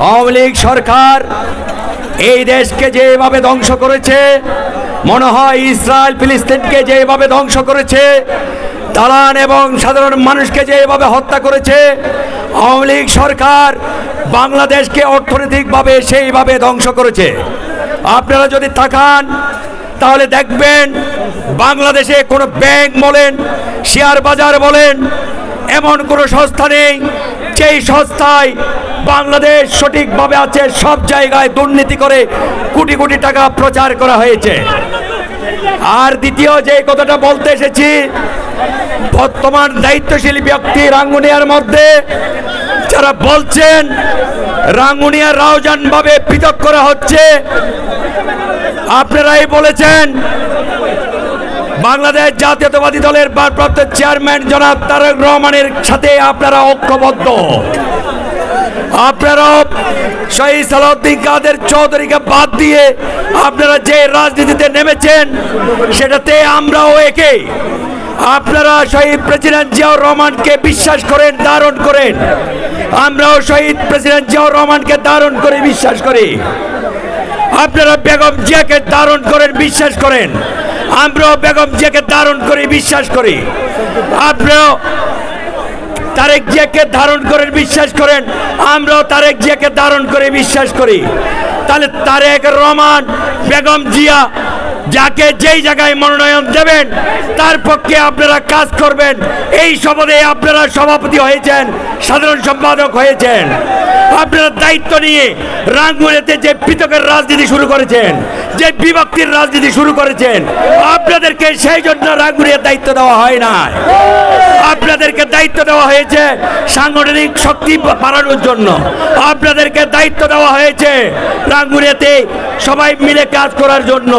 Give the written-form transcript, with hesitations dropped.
আওয়ামী লীগ সরকার এই দেশকে যেভাবে ধ্বংস করেছে, মনে হয় ইসরায়েল ফিলিস্তিনকে যেভাবে ধ্বংস করেছে, দালান এবং সাধারণ মানুষকে যেভাবে হত্যা করেছে, আওয়ামী লীগ সরকার বাংলাদেশকে অর্থনৈতিকভাবে সেইভাবে ধ্বংস করেছে। আপনারা যদি তাকান তাহলে দেখবেন বাংলাদেশে কোনো ব্যাংক বলেন, শেয়ার বাজার বলেন, এমন কোনো সংস্থা নেই যেই সংস্থায় বাংলাদেশ সঠিকভাবে আছে। সব জায়গায় দুর্নীতি করে কোটি কোটি টাকা প্রচার করা হয়েছে। আর দ্বিতীয় যে কথাটা বলতে এসেছি, বর্তমান দায়িত্বশীল ব্যক্তি রাঙ্গুনিয়ার মধ্যে যারা বলছেন রাঙ্গুনিয়া রাউজান ভাবে পৃথক করা হচ্ছে, আপনারাই বলেছেন বাংলাদেশ জাতীয়তাবাদী দলের ভারপ্রাপ্ত চেয়ারম্যান জনাব তারেক রহমানের সাথে আপনারা ঐক্যবদ্ধ। আপনারা শহীদ সালাউদ্দিন কাদের চৌধুরীকে বাদ দিয়ে আপনারা যে রাজনীতিতে নেমেছেন সেটাতে আমরাও একই। আপনারা শহীদ প্রেসিডেন্ট জিয়াউর রহমানকে বিশ্বাস করেন, ধারণ করেন। আমরাও শহীদ প্রেসিডেন্ট জিয়াউর রহমানকে ধারণ করে বিশ্বাস করি। আপনারা বেগম জিয়াকে ধারণ করেন, বিশ্বাস করেন। আমরাও বেগম জিয়াকে ধারণ করে বিশ্বাস করি। আপনারাও তারেক জিয়াকে ধারণ করেন, বিশ্বাস করেন। আমরাও তারেক জিয়াকে ধারণ করে বিশ্বাস করি। তাহলে তারেক রহমান, বেগম জিয়া যাকে যেই জায়গায় মনোনয়ন দেবেন তার পক্ষে আপনারা কাজ করবেন। এই শপথে আপনারা সভাপতি হয়েছেন, সাধারণ সম্পাদক হয়েছেন। আপনারা দায়িত্ব নিয়ে রাঙ্গুনিয়াতে যে পৃথকের রাজনীতি শুরু করেছেন, যে বিভক্তির রাজনীতি শুরু করেছেন, আপনাদেরকে সেই জন্য রাঙ্গুনিয়ার দায়িত্ব দেওয়া হয় না। আপনাদেরকে দায়িত্ব দেওয়া হয়েছে সাংগঠনিক শক্তি বাড়ানোর জন্য। আপনাদেরকে দায়িত্ব দেওয়া হয়েছে রাঙ্গুনিয়াতে সবাই মিলে কাজ করার জন্য।